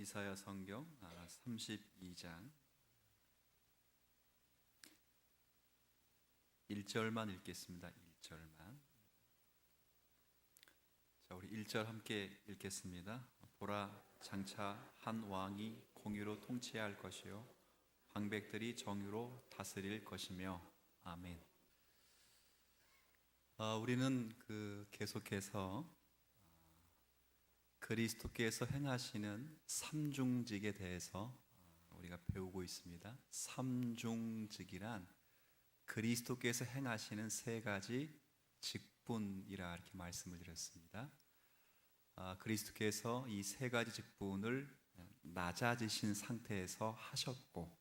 이사야 성경 32장 1절만 읽겠습니다. 1절만. 자, 우리 1절 함께 읽겠습니다. 보라, 장차 한 왕이 공의로 통치할 것이요 방백들이 정의로 다스릴 것이며. 아멘. 우리는 계속해서 그리스도께서 행하시는 삼중직에 대해서 우리가 배우고 있습니다. 삼중직이란 그리스도께서 행하시는 세 가지 직분이라 이렇게 말씀을 드렸습니다. 그리스도께서 이 세 가지 직분을 낮아지신 상태에서 하셨고,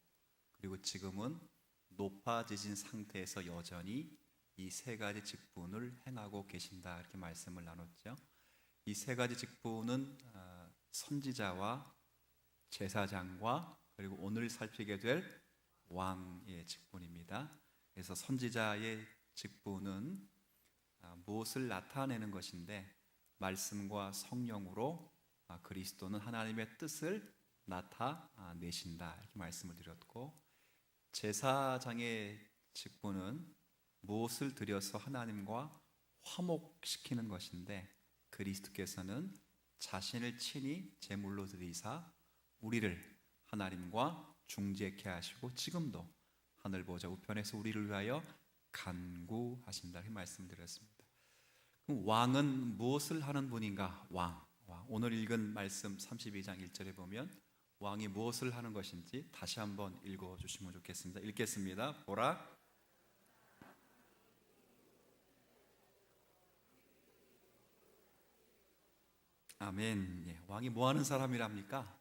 그리고 지금은 높아지신 상태에서 여전히 이 세 가지 직분을 행하고 계신다, 이렇게 말씀을 나눴죠. 이 세 가지 직분은 선지자와 제사장과 그리고 오늘 살피게 될 왕의 직분입니다. 그래서 선지자의 직분은 무엇을 나타내는 것인데, 말씀과 성령으로 그리스도는 하나님의 뜻을 나타내신다, 이렇게 말씀을 드렸고, 제사장의 직분은 무엇을 드려서 하나님과 화목시키는 것인데, 그리스도께서는 자신을 친히 제물로 드리사 우리를 하나님과 중재케 하시고 지금도 하늘 보좌 우편에서 우리를 위하여 간구하신다, 이 말씀드렸습니다. 그럼 왕은 무엇을 하는 분인가? 왕. 오늘 읽은 말씀 32장 1절에 보면 왕이 무엇을 하는 것인지 다시 한번 읽어주시면 좋겠습니다. 읽겠습니다. 보라, 아멘. 왕이 뭐 하는 사람이랍니까?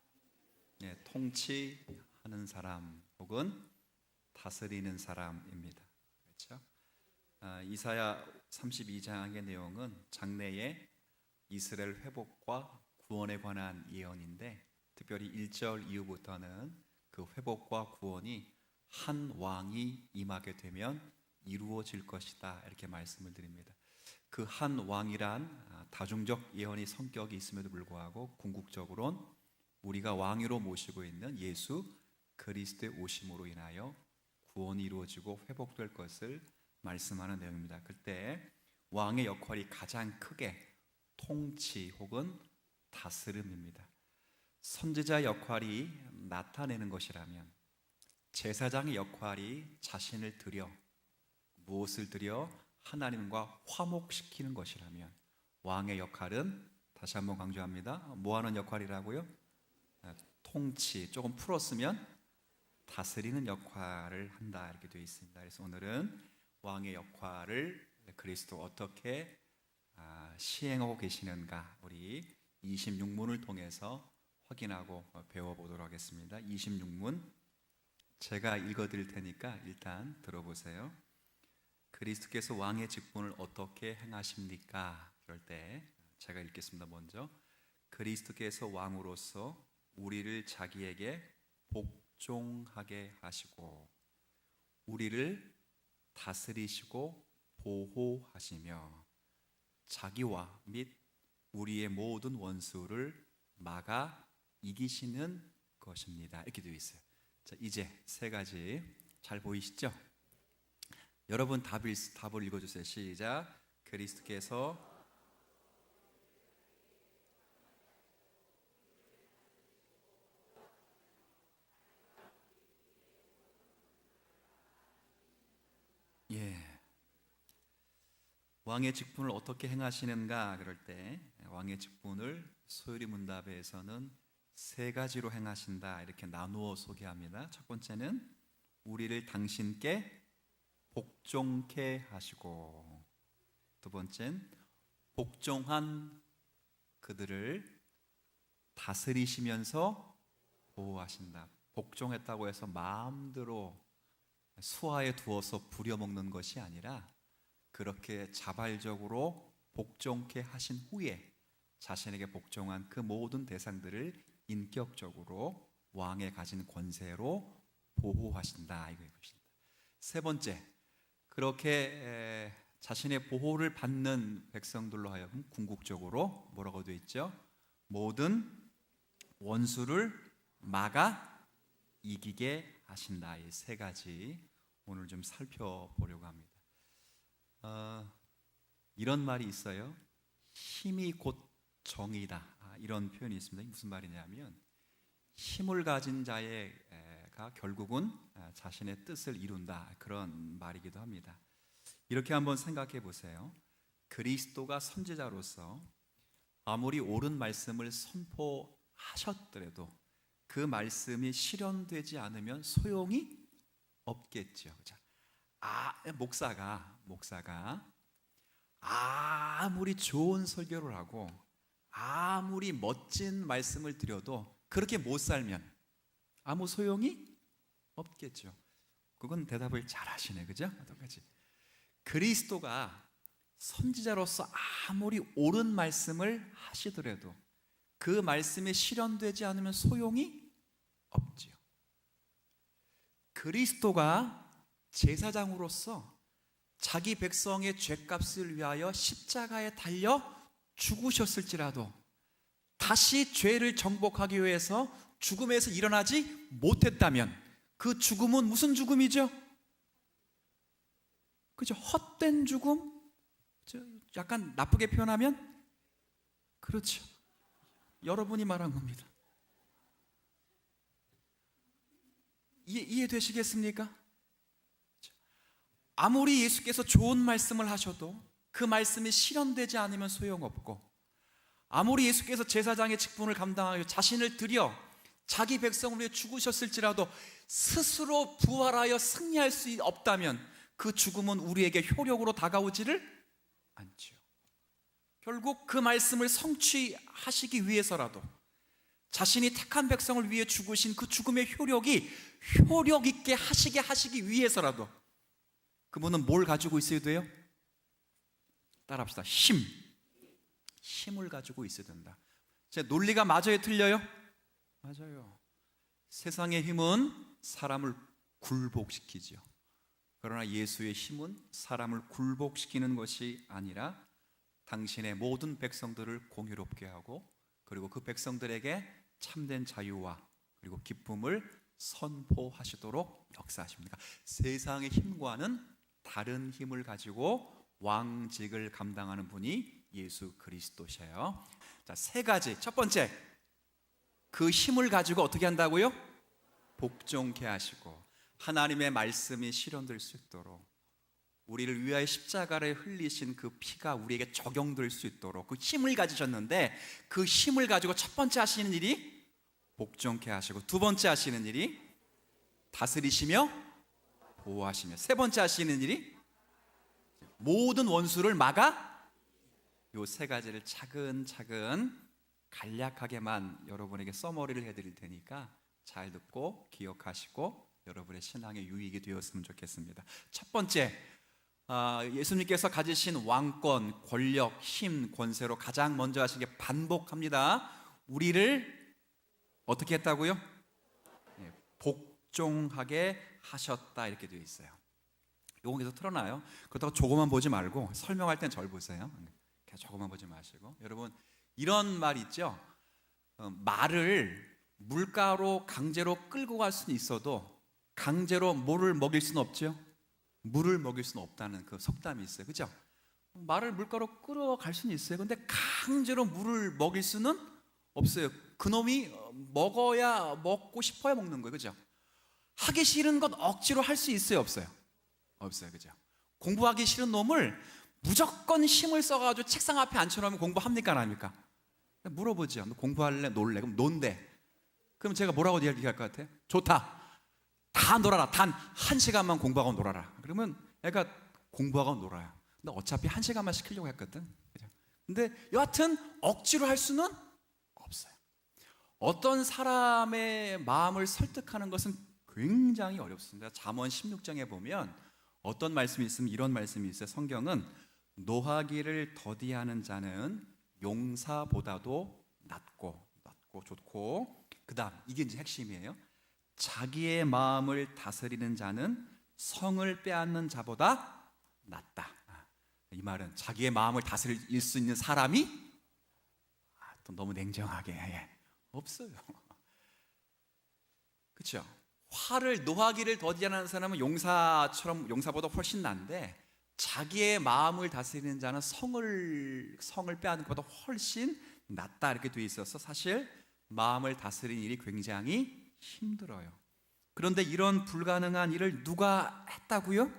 통치하는 사람 혹은 다스리는 사람입니다. 그렇죠? 이사야 32장의 내용은 장래의 이스라엘 회복과 구원에 관한 예언인데, 특별히 1절 이후부터는 그 회복과 구원이 한 왕이 임하게 되면 이루어질 것이다, 이렇게 말씀을 드립니다. 그 한 왕이란 다중적 예언의 성격이 있음에도 불구하고 궁극적으로는 우리가 왕위로 모시고 있는 예수 그리스도의 오심으로 인하여 구원이 이루어지고 회복될 것을 말씀하는 내용입니다. 그때 왕의 역할이 가장 크게 통치 혹은 다스림입니다. 선지자 역할이 나타내는 것이라면, 제사장의 역할이 자신을 드려, 무엇을 드려? 하나님과 화목시키는 것이라면, 왕의 역할은 다시 한번 강조합니다. 뭐 하는 역할이라고요? 통치, 조금 풀었으면 다스리는 역할을 한다, 이렇게 되어 있습니다. 그래서 오늘은 왕의 역할을 그리스도 어떻게 시행하고 계시는가, 우리 26문을 통해서 확인하고 배워보도록 하겠습니다. 26문 제가 읽어드릴 테니까 일단 들어보세요. 그리스도께서 왕의 직분을 어떻게 행하십니까? 그럴 때 제가 읽겠습니다. 먼저, 그리스도께서 왕으로서 우리를 자기에게 복종하게 하시고 우리를 다스리시고 보호하시며 자기와 및 우리의 모든 원수를 막아 이기시는 것입니다, 이렇게 되어 있어요. 자, 이제 세 가지 잘 보이시죠? 여러분 답을 읽어주세요. 시작. 그리스도께서 왕의 직분을 어떻게 행하시는가? 그럴 때 왕의 직분을 소요리 문답에서는 세 가지로 행하신다, 이렇게 나누어 소개합니다. 첫 번째는 우리를 당신께 복종케 하시고, 두 번째는 복종한 그들을 다스리시면서 보호하신다. 복종했다고 해서 마음대로 수하에 두어서 부려먹는 것이 아니라, 그렇게 자발적으로 복종케 하신 후에 자신에게 복종한 그 모든 대상들을 인격적으로 왕의 가진 권세로 보호하신다, 이것입니다. 세 번째, 그렇게 자신의 보호를 받는 백성들로 하여금 궁극적으로 뭐라고 되어 있죠? 모든 원수를 막아 이기게 하신다. 이 세 가지 오늘 좀 살펴보려고 합니다. 이런 말이 있어요. 힘이 곧 정의다. 이런 표현이 있습니다. 무슨 말이냐면 힘을 가진 자가 결국은 자신의 뜻을 이룬다. 그런 말이기도 합니다. 이렇게 한번 생각해 보세요. 그리스도가 선지자로서 아무리 옳은 말씀을 선포하셨더라도 그 말씀이 실현되지 않으면 소용이 없겠죠. 목사가 아무리 좋은 설교를 하고 아무리 멋진 말씀을 드려도 그렇게 못 살면 아무 소용이 없겠죠. 그건 대답을 잘 하시네, 그죠? 똑같이 그리스도가 선지자로서 아무리 옳은 말씀을 하시더라도 그 말씀이 실현되지 않으면 소용이 없지요. 그리스도가 제사장으로서 자기 백성의 죄값을 위하여 십자가에 달려 죽으셨을지라도 다시 죄를 정복하기 위해서 죽음에서 일어나지 못했다면 그 죽음은 무슨 죽음이죠? 그죠? 헛된 죽음? 약간 나쁘게 표현하면 그렇죠. 여러분이 말한 겁니다. 이해되시겠습니까? 아무리 예수께서 좋은 말씀을 하셔도 그 말씀이 실현되지 않으면 소용없고, 아무리 예수께서 제사장의 직분을 감당하여 자신을 들여 자기 백성을 위해 죽으셨을지라도 스스로 부활하여 승리할 수 없다면 그 죽음은 우리에게 효력으로 다가오지를 않지요. 결국 그 말씀을 성취하시기 위해서라도 자신이 택한 백성을 위해 죽으신 그 죽음의 효력이 효력 있게 하시기 위해서라도 그분은 뭘 가지고 있어야 돼요? 따라합시다. 힘을 가지고 있어야 된다. 제 논리가 맞아요, 틀려요? 맞아요. 세상의 힘은 사람을 굴복시키죠. 그러나 예수의 힘은 사람을 굴복시키는 것이 아니라 당신의 모든 백성들을 공유롭게 하고 그리고 그 백성들에게 참된 자유와 그리고 기쁨을 선포하시도록 역사하십니다. 세상의 힘과는 다른 힘을 가지고 왕직을 감당하는 분이 예수 그리스도셔요. 자, 세 가지. 첫 번째, 그 힘을 가지고 어떻게 한다고요? 복종케 하시고 하나님의 말씀이 실현될 수 있도록 우리를 위하여 십자가를 흘리신 그 피가 우리에게 적용될 수 있도록 그 힘을 가지셨는데 그 힘을 가지고 첫 번째 하시는 일이 복종케 하시고 두 번째 하시는 일이 다스리시며 보호하시며 세 번째 하시는 일이 모든 원수를 막아 요 세 가지를 차근차근 간략하게만 여러분에게 써머리를 해드릴 테니까 잘 듣고 기억하시고 여러분의 신앙의 유익이 되었으면 좋겠습니다. 첫 번째, 예수님께서 가지신 왕권, 권력, 힘, 권세로 가장 먼저 하신 게 반복합니다. 우리를 어떻게 했다고요? 복종하게 하셨다 이렇게 되어 있어요. 요거 계속 틀어놔요. 그렇다고 저거만 보지 말고 설명할 땐 절 보세요. 저거만 보지 마시고. 여러분 이런 말 있죠? 말을 물가로 강제로 끌고 갈 수는 있어도 강제로 뭐를 먹일 수는 없죠? 물을 먹일 수는 없다는 그 속담이 있어요. 그죠? 말을 물가로 끌어갈 수는 있어요. 근데 강제로 물을 먹일 수는 없어요. 그놈이 먹고 싶어야 먹는 거예요. 그죠? 하기 싫은 것 억지로 할 수 있어요? 없어요? 없어요. 그죠? 공부하기 싫은 놈을 무조건 힘을 써가지고 책상 앞에 앉혀놓으면 공부합니까? 안 합니까? 물어보죠. 너 공부할래? 놀래? 그럼 논대. 그럼 제가 뭐라고 얘기할 것 같아요? 좋다. 다 놀아라. 단 1시간만 공부하고 놀아라. 그러면 애가 공부하고 놀아요. 근데 어차피 1시간만 시키려고 했거든. 근데 여하튼 억지로 할 수는 없어요. 어떤 사람의 마음을 설득하는 것은 굉장히 어렵습니다. 잠언 16장에 보면 어떤 말씀이 있으면 이런 말씀이 있어요. 성경은 노하기를 더디하는 자는 용사보다도 낫고 좋고, 그 다음 이게 이제 핵심이에요. 자기의 마음을 다스리는 자는 성을 빼앗는 자보다 낫다. 이 말은 자기의 마음을 다스릴 수 있는 사람이 또 너무 냉정하게 없어요. 그렇죠? 노하기를 더디하는 사람은 용사보다 훨씬 난데, 자기의 마음을 다스리는 자는 성을 빼앗는 것보다 훨씬 낫다, 이렇게 돼 있어서 사실 마음을 다스리는 일이 굉장히 힘들어요. 그런데 이런 불가능한 일을 누가 했다고요?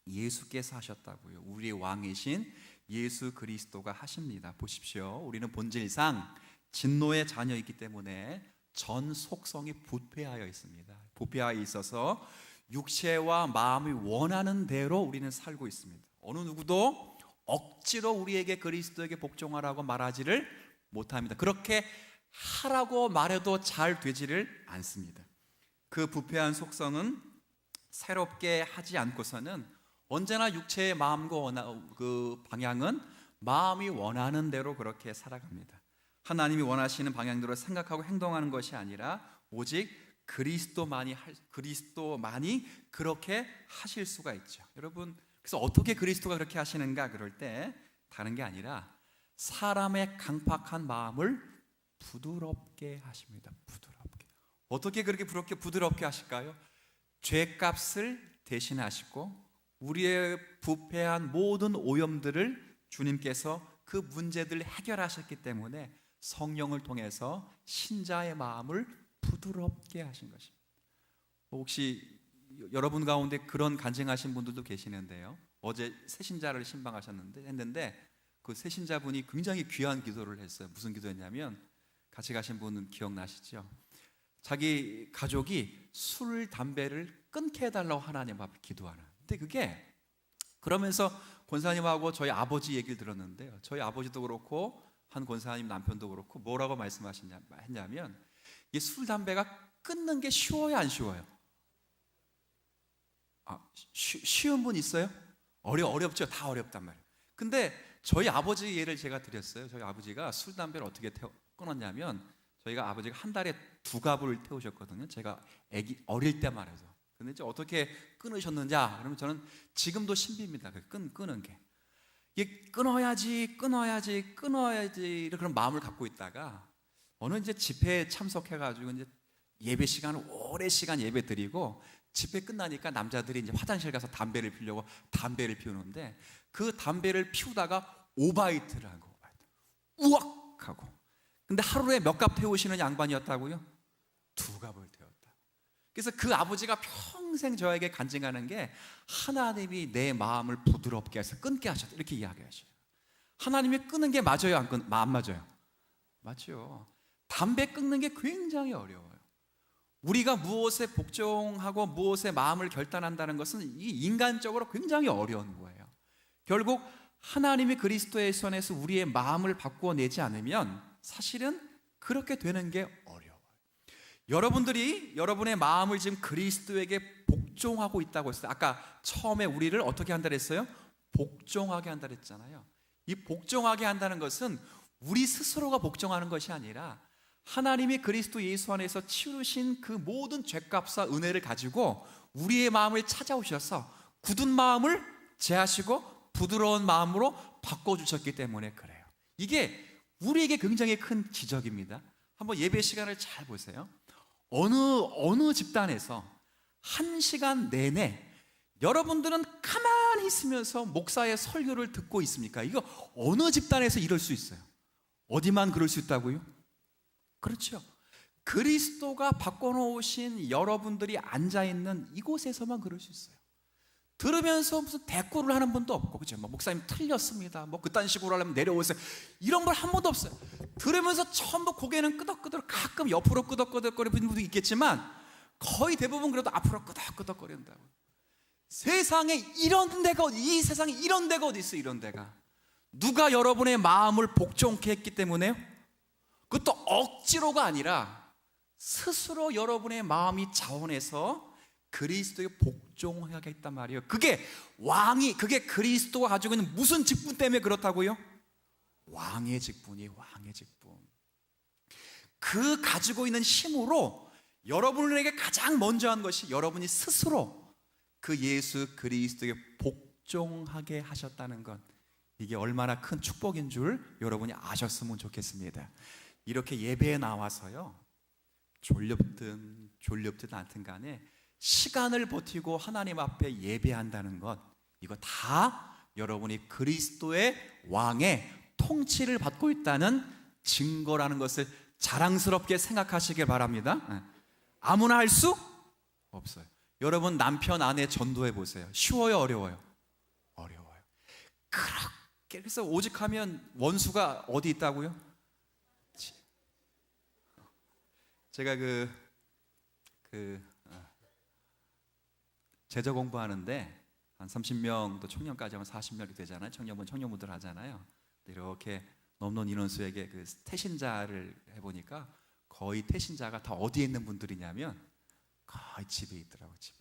예수께서 하셨다고요. 우리의 왕이신 예수 그리스도가 하십니다. 보십시오. 우리는 본질상 진노의 자녀이기 때문에 전 속성이 부패하여 있습니다. 부패하여 있어서 육체와 마음이 원하는 대로 우리는 살고 있습니다. 어느 누구도 억지로 우리에게 그리스도에게 복종하라고 말하지를 못합니다. 그렇게 하라고 말해도 잘 되지를 않습니다. 그 부패한 속성은 새롭게 하지 않고서는 언제나 육체의 마음과 그 방향은 마음이 원하는 대로 그렇게 살아갑니다. 하나님이 원하시는 방향대로 생각하고 행동하는 것이 아니라 오직 그리스도만이 그렇게 하실 수가 있죠. 여러분, 그래서 어떻게 그리스도가 그렇게 하시는가 그럴 때 다른 게 아니라 사람의 강팍한 마음을 부드럽게 하십니다. 부드럽게. 어떻게 그렇게 부드럽게 하실까요? 죄값을 대신하시고 우리의 부패한 모든 오염들을 주님께서 그 문제들을 해결하셨기 때문에 성령을 통해서 신자의 마음을 부드럽게 하신 것입니다. 혹시 여러분 가운데 그런 간증하신 분들도 계시는데요. 어제 새신자를 했는데 그 새신자분이 굉장히 귀한 기도를 했어요. 무슨 기도였냐면, 같이 가신 분은 기억나시죠? 자기 가족이 술, 담배를 끊게 해달라고 하나님 앞에 기도하는. 근데 그게, 그러면서 권사님하고 저희 아버지 얘기를 들었는데요. 저희 아버지도 그렇고 한 권사님 남편도 그렇고 뭐라고 했냐면, 이 술, 담배가 끊는 게 쉬워요, 안 쉬워요? 쉬운 분 있어요? 어렵죠. 다 어렵단 말이에요. 근데 저희 아버지 예를 제가 드렸어요. 저희 아버지가 술, 담배를 어떻게 끊었냐면, 저희가 아버지가 한 달에 2갑을 태우셨거든요. 제가 어릴 때만 해도. 근데 이제 어떻게 끊으셨는지, 그러면 저는 지금도 신비입니다. 끊는 게. 이게 끊어야지 그런 마음을 갖고 있다가 어느 이제 집회에 참석해가지고 이제 예배 시간을 오래 시간 예배 드리고 집회 끝나니까 남자들이 이제 화장실 가서 담배를 피우려고 담배를 피우는데, 그 담배를 피우다가 오바이트를 한 거, 우악 하고. 근데 하루에 몇 갑 태우시는 양반이었다고요? 2갑을 태웠다. 그래서 그 아버지가 평생 저에게 간증하는 게, 하나님이 내 마음을 부드럽게 해서 끊게 하셨다, 이렇게 이야기하셔요. 하나님이 끊는 게 맞아요, 안 맞아요? 맞죠. 담배 끊는 게 굉장히 어려워요. 우리가 무엇에 복종하고 무엇에 마음을 결단한다는 것은 이 인간적으로 굉장히 어려운 거예요. 결국 하나님이 그리스도의 손에서 우리의 마음을 바꾸어내지 않으면 사실은 그렇게 되는 게 어려워요. 여러분들이 여러분의 마음을 지금 그리스도에게 복종하고 있다고 했어요. 아까 처음에 우리를 어떻게 한다 그랬어요? 복종하게 한다 그랬잖아요. 이 복종하게 한다는 것은 우리 스스로가 복종하는 것이 아니라 하나님이 그리스도 예수 안에서 치르신 그 모든 죄값과 은혜를 가지고 우리의 마음을 찾아오셔서 굳은 마음을 제하시고 부드러운 마음으로 바꿔주셨기 때문에 그래요. 이게 우리에게 굉장히 큰 기적입니다. 한번 예배 시간을 잘 보세요. 어느 집단에서 1시간 내내 여러분들은 가만히 있으면서 목사의 설교를 듣고 있습니까? 이거 어느 집단에서 이럴 수 있어요? 어디만 그럴 수 있다고요? 그렇죠. 그리스도가 바꿔놓으신 여러분들이 앉아있는 이곳에서만 그럴 수 있어요. 들으면서 무슨 대꾸를 하는 분도 없고, 그죠? 목사님 틀렸습니다, 그딴 식으로 하려면 내려오세요, 이런 걸 한 번도 없어요. 들으면서 전부 고개는 끄덕끄덕, 가끔 옆으로 끄덕끄덕거리는 분도 있겠지만 거의 대부분 그래도 앞으로 끄덕끄덕거린다고. 세상에 이런 데가 이 세상에 이런 데가 어디 있어요? 이런 데가. 누가 여러분의 마음을 복종케 했기 때문에요? 그것도 억지로가 아니라 스스로 여러분의 마음이 자원해서 그리스도에 복종하겠단 말이에요. 그게 그리스도가 가지고 있는 무슨 직분 때문에 그렇다고요? 왕의 직분. 그 가지고 있는 힘으로 여러분에게 가장 먼저 한 것이 여러분이 스스로 그 예수 그리스도에 복종하게 하셨다는 것, 이게 얼마나 큰 축복인 줄 여러분이 아셨으면 좋겠습니다. 이렇게 예배에 나와서요, 졸렵든 않든 간에 시간을 버티고 하나님 앞에 예배한다는 것, 이거 다 여러분이 그리스도의 왕의 통치를 받고 있다는 증거라는 것을 자랑스럽게 생각하시길 바랍니다. 아무나 할 수 없어요. 여러분 남편 아내 전도해 보세요. 쉬워요, 어려워요? 어려워요. 그렇게 그래서 오직하면 원수가 어디 있다고요? 제가 제자 공부하는데 한 30명 또 청년까지 하면 40명이 되잖아요. 청년분들 하잖아요. 이렇게 넘는 인원수에게 그 태신자를 해보니까 거의 태신자가 다 어디에 있는 분들이냐면 거의 집에 있더라고요. 집에.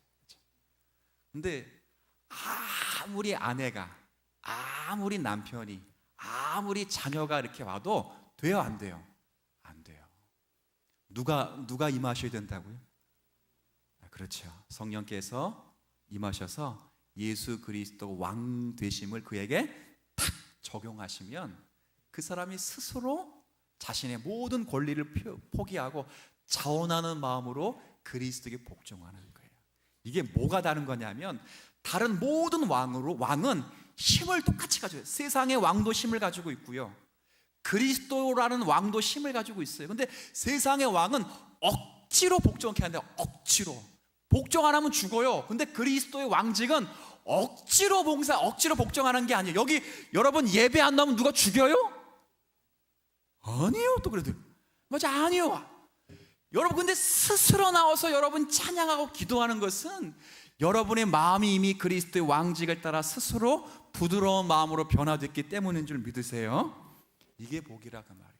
근데 아무리 아내가, 아무리 남편이, 아무리 자녀가 이렇게 와도 돼요, 안 돼요? 안 돼요. 누가 임하셔야 된다고요? 그렇죠. 성령께서 임하셔서 예수 그리스도 왕 되심을 그에게 탁 적용하시면 그 사람이 스스로 자신의 모든 권리를 포기하고 자원하는 마음으로 그리스도에게 복종하는 거예요. 이게 뭐가 다른 거냐면 다른 모든 왕은 힘을 똑같이 가지고 있어요. 세상의 왕도 힘을 가지고 있고요, 그리스도라는 왕도 힘을 가지고 있어요. 근데 세상의 왕은 억지로 복종케 하는데, 억지로 복종 안 하면 죽어요. 근데 그리스도의 왕직은 억지로 복종하는 게 아니에요. 여기 여러분 예배 안 나오면 누가 죽여요? 아니에요. 또 그래도 맞아, 아니요. 여러분 근데 스스로 나와서 여러분 찬양하고 기도하는 것은 여러분의 마음이 이미 그리스도의 왕직을 따라 스스로 부드러운 마음으로 변화됐기 때문인 줄 믿으세요. 이게 복이라 그 말이에요.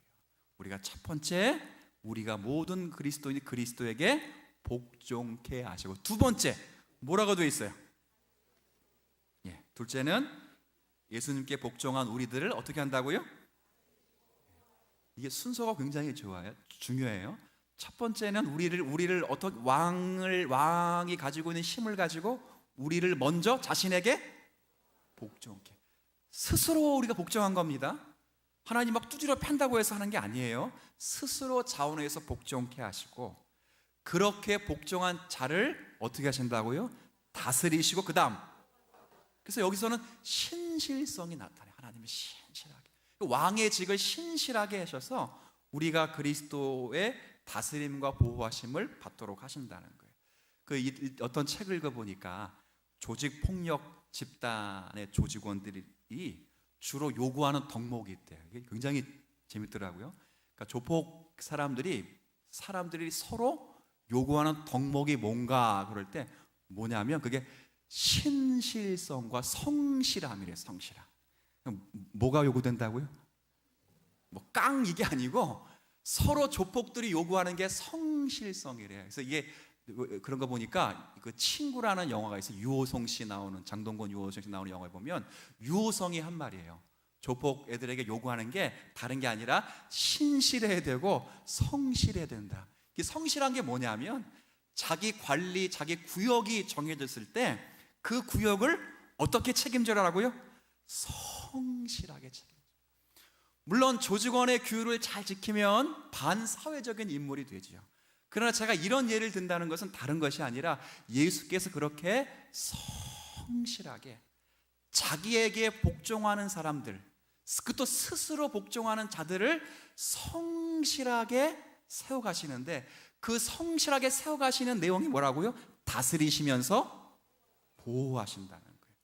우리가 첫 번째, 우리가 모든 그리스도인이 그리스도에게 복종케 하시고, 두 번째 뭐라고 되어 있어요? 둘째는 예수님께 복종한 우리들을 어떻게 한다고요? 이게 순서가 굉장히 중요해요. 첫 번째는 우리를 어떻게 왕이 가지고 있는 힘을 가지고 우리를 먼저 자신에게 복종케, 스스로 우리가 복종한 겁니다. 하나님 막 두드려 팬다고 해서 하는 게 아니에요. 스스로 자원해서 복종케 하시고, 그렇게 복종한 자를 어떻게 하신다고요? 다스리시고, 그 다음, 그래서 여기서는 신실성이 나타나요. 하나님이 신실하게, 왕의 직을 신실하게 하셔서 우리가 그리스도의 다스림과 보호하심을 받도록 하신다는 거예요. 어떤 책을 읽어보니까 조직폭력 집단의 조직원들이 주로 요구하는 덕목이 있대요. 이게 굉장히 재밌더라고요. 그러니까 조폭 사람들이 서로 요구하는 덕목이 뭔가 그럴 때 뭐냐면 그게 신실성과 성실함이래요. 성실함. 뭐가 요구된다고요? 뭐 깡 이게 아니고 서로 조폭들이 요구하는 게 성실성이래요. 그래서 이게 그런 거 보니까 그 친구라는 영화가 있어요. 유호성 씨 나오는, 장동건 유호성 씨 나오는 영화에 보면 유호성이 한 말이에요. 조폭 애들에게 요구하는 게 다른 게 아니라 신실해야 되고 성실해야 된다. 이 성실한 게 뭐냐면 자기 관리, 자기 구역이 정해졌을 때 그 구역을 어떻게 책임져라고요? 성실하게 책임져. 물론 조직원의 규율을 잘 지키면 반사회적인 인물이 되지요. 그러나 제가 이런 예를 든다는 것은 다른 것이 아니라 예수께서 그렇게 성실하게 자기에게 복종하는 사람들, 또 스스로 복종하는 자들을 성실하게 세워가시는데, 그 성실하게 세워가시는 내용이 뭐라고요? 다스리시면서 보호하신다는 거예요.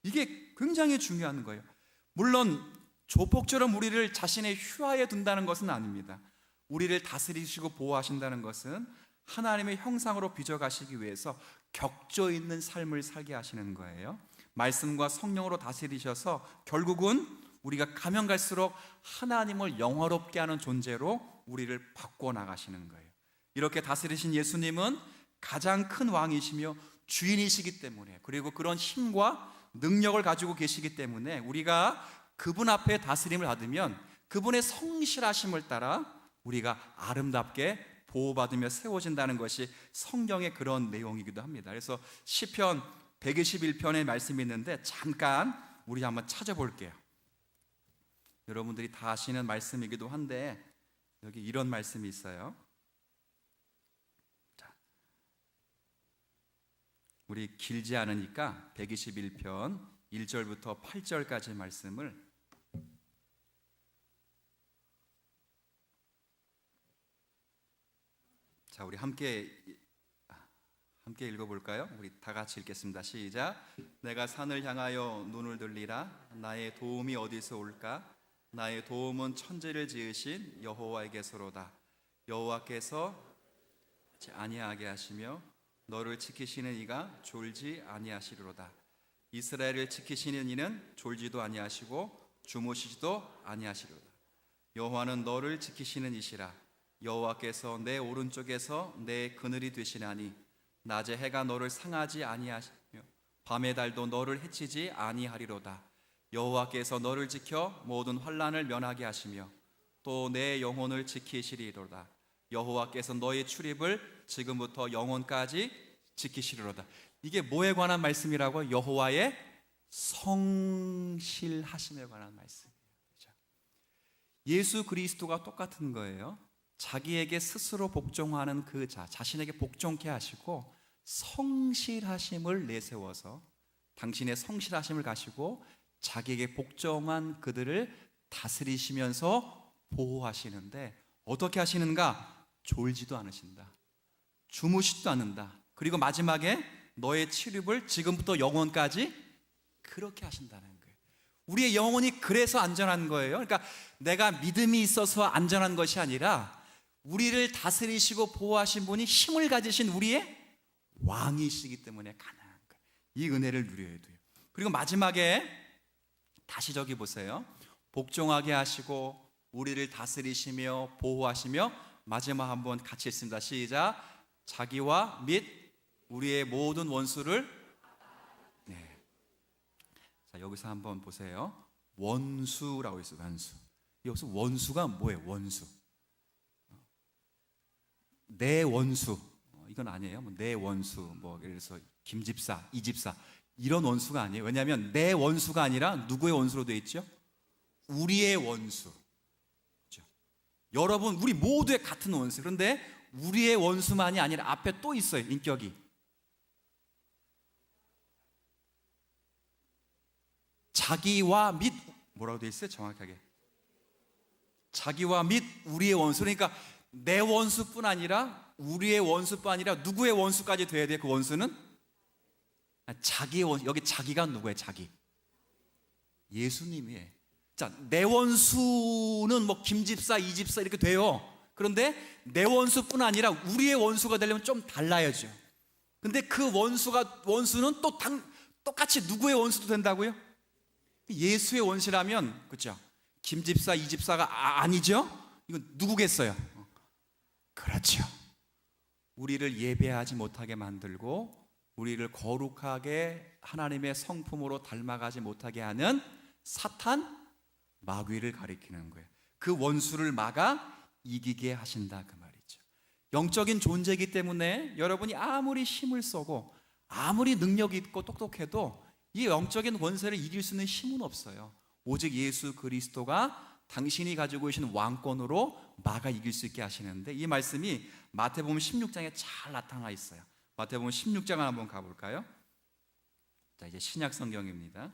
이게 굉장히 중요한 거예요. 물론 조폭처럼 우리를 자신의 휘하에 둔다는 것은 아닙니다. 우리를 다스리시고 보호하신다는 것은 하나님의 형상으로 빚어가시기 위해서 격조 있는 삶을 살게 하시는 거예요. 말씀과 성령으로 다스리셔서 결국은 우리가 가면 갈수록 하나님을 영화롭게 하는 존재로 우리를 바꿔나가시는 거예요. 이렇게 다스리신 예수님은 가장 큰 왕이시며 주인이시기 때문에, 그리고 그런 힘과 능력을 가지고 계시기 때문에 우리가 그분 앞에 다스림을 받으면 그분의 성실하심을 따라 우리가 아름답게 보호받으며 세워진다는 것이 성경의 그런 내용이기도 합니다. 그래서 시편 121편의 말씀이 있는데 잠깐 우리 한번 찾아볼게요. 여러분들이 다 아시는 말씀이기도 한데 여기 이런 말씀이 있어요. 자, 우리 길지 않으니까 121편 1절부터 8절까지 말씀을 자, 우리 함께 읽어볼까요? 우리 다 같이 읽겠습니다. 시작. 내가 산을 향하여 눈을 들리라. 나의 도움이 어디서 올까? 나의 도움은 천지를 지으신 여호와에게서로다. 여호와께서 아니하게 하시며 너를 지키시는 이가 졸지 아니하시리로다. 이스라엘을 지키시는 이는 졸지도 아니하시고 주무시지도 아니하시리로다. 여호와는 너를 지키시는 이시라. 여호와께서 내 오른쪽에서 내 그늘이 되시나니 낮에 해가 너를 상하지 아니하시며 밤의 달도 너를 해치지 아니하리로다. 여호와께서 너를 지켜 모든 환난을 면하게 하시며 또 내 영혼을 지키시리로다. 여호와께서 너의 출입을 지금부터 영원까지 지키시리로다. 이게 뭐에 관한 말씀이라고? 여호와의 성실하심에 관한 말씀이에요. 그렇죠? 예수 그리스도가 똑같은 거예요. 자기에게 스스로 복종하는 그 자신에게 복종케 하시고 성실하심을 내세워서 당신의 성실하심을 가지고 자기에게 복종한 그들을 다스리시면서 보호하시는데 어떻게 하시는가? 졸지도 않으신다. 주무시지도 않는다. 그리고 마지막에 너의 출입을 지금부터 영원까지 그렇게 하신다는 거예요. 우리의 영혼이 그래서 안전한 거예요. 그러니까 내가 믿음이 있어서 안전한 것이 아니라 우리를 다스리시고 보호하신 분이 힘을 가지신 우리의 왕이시기 때문에 가능한 거예요. 이 은혜를 누려야 돼요. 그리고 마지막에 다시 저기 보세요. 복종하게 하시고 우리를 다스리시며 보호하시며 마지막 한번 같이 읽습니다. 시작. 자기와 및 우리의 모든 원수를 네. 자, 여기서 한번 보세요. 원수라고 있어요. 원수. 여기서 원수가 뭐예요? 원수. 내 원수 이건 아니에요. 내 원수 뭐 예를 들어서 김 집사, 이 집사 이런 원수가 아니에요. 왜냐하면 내 원수가 아니라 누구의 원수로 되어 있죠? 우리의 원수. 그렇죠? 여러분 우리 모두의 같은 원수. 그런데 우리의 원수만이 아니라 앞에 또 있어요. 인격이. 자기와 및 뭐라고 되어 있어요? 정확하게. 자기와 및 우리의 원수. 그러니까 내 원수뿐 아니라 우리의 원수뿐 아니라 누구의 원수까지 돼야 돼? 그 원수는 자기의 원수. 여기 자기가 누구예요? 자기. 예수님이에요. 자, 내 원수는 뭐 김집사, 이집사 이렇게 돼요. 그런데 내 원수뿐 아니라 우리의 원수가 되려면 좀 달라야죠. 근데 그 원수는 또 똑같이 누구의 원수도 된다고요? 예수의 원수라면 그렇죠? 김집사, 이집사가 아니죠? 이건 누구겠어요? 그렇죠. 우리를 예배하지 못하게 만들고 우리를 거룩하게 하나님의 성품으로 닮아가지 못하게 하는 사탄 마귀를 가리키는 거예요. 그 원수를 막아 이기게 하신다 그 말이죠. 영적인 존재이기 때문에 여러분이 아무리 힘을 써고 아무리 능력이 있고 똑똑해도 이 영적인 권세를 이길 수 있는 힘은 없어요. 오직 예수 그리스도가 당신이 가지고 계신 왕권으로 막아 이길 수 있게 하시는데 이 말씀이 마태복음 16장에 잘 나타나 있어요. 마태복음 16장을 한번 가볼까요? 자, 이제 신약 성경입니다.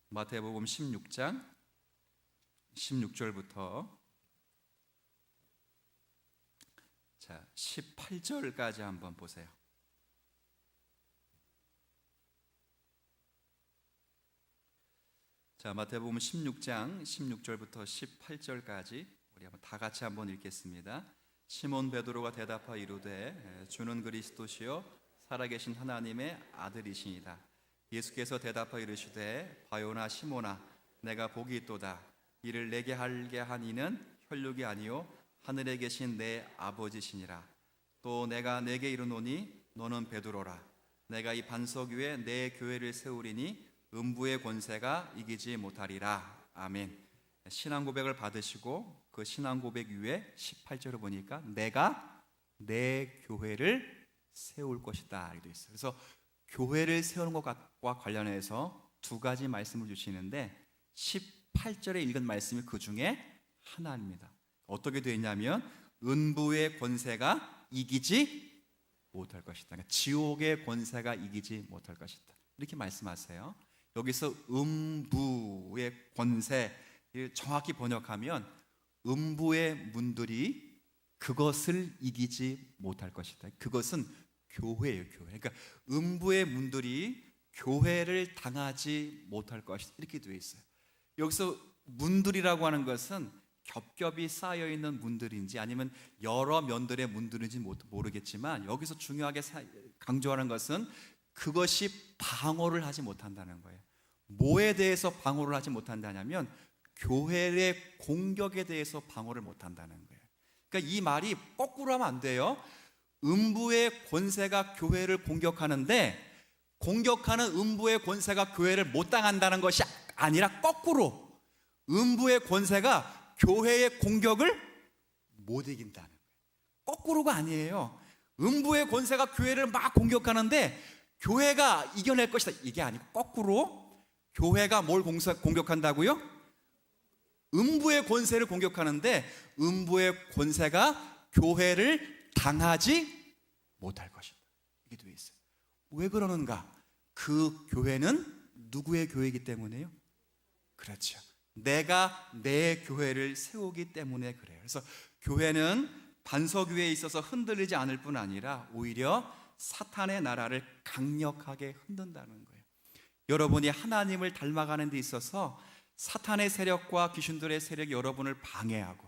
마태복음 16장 16절부터 자 18절까지 한번 보세요. 자, 마태복음 16장 16절부터 18절까지 우리 한번 다 같이 한번 읽겠습니다. 시몬 베드로가 대답하여 이르되 주는 그리스도시요 살아계신 하나님의 아들이시니라. 예수께서 대답하여 이르시되 바요나 시몬아 내가 복이 있도다. 이를 내게 하게 한 이는 혈육이 아니요 하늘에 계신 내 아버지시니라. 또 내가 내게 이르노니 너는 베드로라. 내가 이 반석 위에 내 교회를 세우리니 음부의 권세가 이기지 못하리라. 아멘. 신앙 고백을 받으시고 그 신앙 고백 위에 18절을 보니까 내가 내 교회를 세울 것이다 이렇게 되어 있어요. 그래서 교회를 세우는 것과 관련해서 두 가지 말씀을 주시는데 8절에 읽은 말씀이 그 중에 하나입니다. 어떻게 되어 있냐면 음부의 권세가 이기지 못할 것이다. 그러니까 지옥의 권세가 이기지 못할 것이다. 이렇게 말씀하세요. 여기서 음부의 권세, 정확히 번역하면 음부의 문들이 그것을 이기지 못할 것이다. 그것은 교회예요, 교회. 그러니까 음부의 문들이 교회를 당하지 못할 것이다. 이렇게 되어 있어요. 여기서 문들이라고 하는 것은 겹겹이 쌓여 있는 문들인지 아니면 여러 면들의 문들인지 모르겠지만 여기서 중요하게 강조하는 것은 그것이 방어를 하지 못한다는 거예요. 뭐에 대해서 방어를 하지 못한다냐면 교회의 공격에 대해서 방어를 못한다는 거예요. 그러니까 이 말이 거꾸로 하면 안 돼요. 음부의 권세가 교회를 공격하는데 공격하는 음부의 권세가 교회를 못 당한다는 것이 아니라 거꾸로 음부의 권세가 교회의 공격을 못 이긴다는 거예요. 거꾸로가 아니에요. 음부의 권세가 교회를 막 공격하는데 교회가 이겨낼 것이다, 이게 아니고 거꾸로 교회가 뭘 공격한다고요? 음부의 권세를 공격하는데 음부의 권세가 교회를 당하지 못할 것이다. 이게 되어 있어요. 왜 그러는가? 그 교회는 누구의 교회이기 때문에요? 그렇죠. 내가 내 교회를 세우기 때문에 그래요. 그래서 교회는 반석위에 있어서 흔들리지 않을 뿐 아니라 오히려 사탄의 나라를 강력하게 흔든다는 거예요. 여러분이 하나님을 닮아가는 데 있어서 사탄의 세력과 귀신들의 세력이 여러분을 방해하고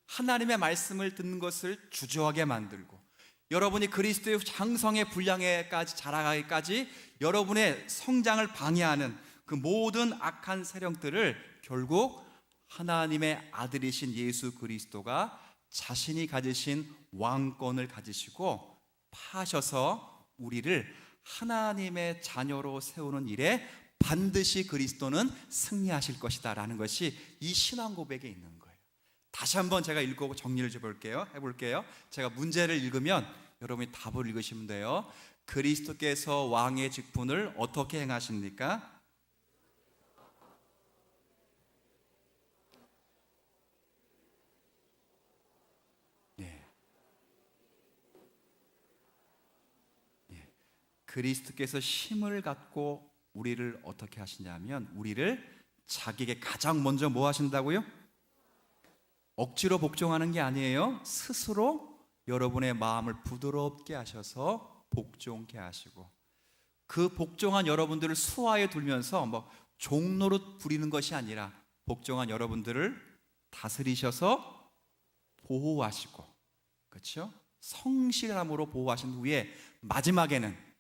하나님의 말씀을 듣는 것을 주저하게 만들고 여러분이 그리스도의 장성의 분량에까지 자라가기까지 여러분의 성장을 방해하는 그 모든 악한 세력들을 결국 하나님의 아들이신 예수 그리스도가 자신이 가지신 왕권을 가지시고 파셔서 우리를 하나님의 자녀로 세우는 일에 반드시 그리스도는 승리하실 것이다 라는 것이 이 신앙 고백에 있는 거예요. 다시 한번 제가 읽고 정리를 해볼게요. 제가 문제를 읽으면 여러분이 답을 읽으시면 돼요. 그리스도께서 왕의 직분을 어떻게 행하십니까? 그리스도께서 힘을 갖고 우리를 어떻게 하시냐면 우리를 자기에게 가장 먼저 뭐 하신다고요? 억지로 복종하는 게 아니에요. 스스로 여러분의 마음을 부드럽게 하셔서 복종케 하시고 그 복종한 여러분들을 수하에 두면서 뭐 종노릇 부리는 것이 아니라 복종한 여러분들을 다스리셔서 보호하시고 그렇죠? 성실함으로 보호하신 후에 마지막에는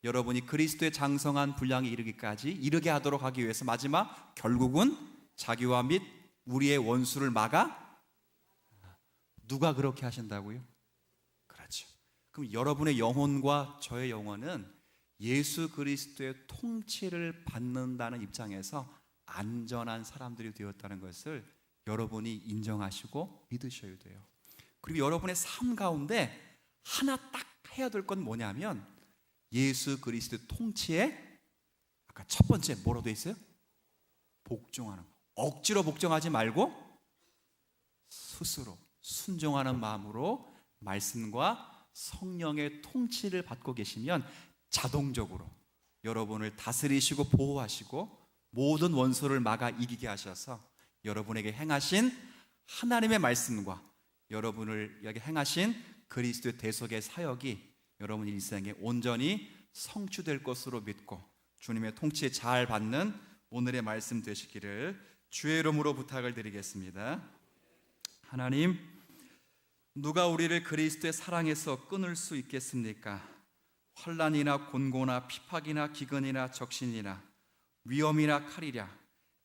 여러분이 그리스도의 장성한 분량에 이르게 하도록 하기 위해서 마지막 결국은 자기와 및 우리의 원수를 막아 누가 그렇게 하신다고요? 그렇죠. 그럼 여러분의 영혼과 저의 영혼은 예수 그리스도의 통치를 받는다는 입장에서 안전한 사람들이 되었다는 것을 여러분이 인정하시고 믿으셔야 돼요. 그리고 여러분의 삶 가운데 하나 딱 해야 될 건 뭐냐면 예수 그리스도 통치에 아까 첫 번째 뭐로 돼 있어요? 복종하는 거. 억지로 복종하지 말고 스스로 순종하는 마음으로 말씀과 성령의 통치를 받고 계시면 자동적으로 여러분을 다스리시고 보호하시고 모든 원수를 막아 이기게 하셔서 여러분에게 행하신 하나님의 말씀과 여러분을 행하신 그리스도의 대속의 사역이 여러분 일생에 온전히 성취될 것으로 믿고 주님의 통치에 잘 받는 오늘의 말씀 되시기를 주의 이름으로 부탁을 드리겠습니다. 하나님, 누가 우리를 그리스도의 사랑에서 끊을 수 있겠습니까? 환난이나 곤고나 핍박이나 기근이나 적신이나 위험이나 칼이랴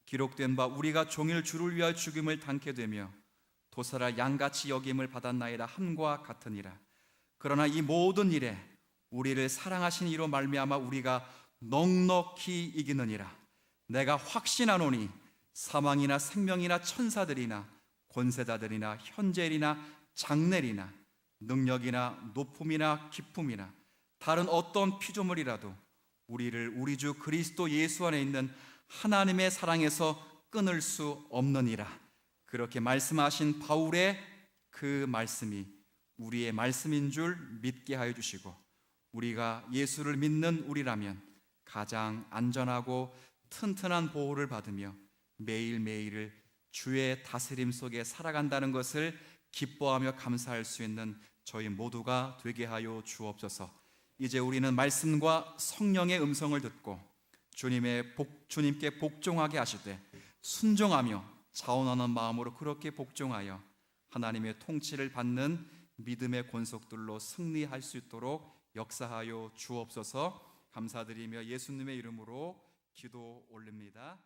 기록된 바 우리가 종일 주를 위하여 죽임을 당케 되며 도살아 양같이 여김을 받았나이다 함과 같으니라. 그러나 이 모든 일에 우리를 사랑하신 이로 말미암아 우리가 넉넉히 이기느니라. 내가 확신하노니 사망이나 생명이나 천사들이나 권세자들이나 현재일이나 장래일이나 능력이나 높음이나 기쁨이나 다른 어떤 피조물이라도 우리를 우리 주 그리스도 예수 안에 있는 하나님의 사랑에서 끊을 수 없느니라. 그렇게 말씀하신 바울의 그 말씀이 우리의 말씀인 줄 믿게 하여 주시고, 우리가 예수를 믿는 우리라면 가장 안전하고 튼튼한 보호를 받으며 매일매일을 주의 다스림 속에 살아간다는 것을 기뻐하며 감사할 수 있는 저희 모두가 되게 하여 주옵소서. 이제 우리는 말씀과 성령의 음성을 듣고 주님께 복종하게 하시되 순종하며 자원하는 마음으로 그렇게 복종하여 하나님의 통치를 받는 믿음의 권속들로 승리할 수 있도록 역사하여 주옵소서. 감사드리며 예수님의 이름으로 기도 올립니다.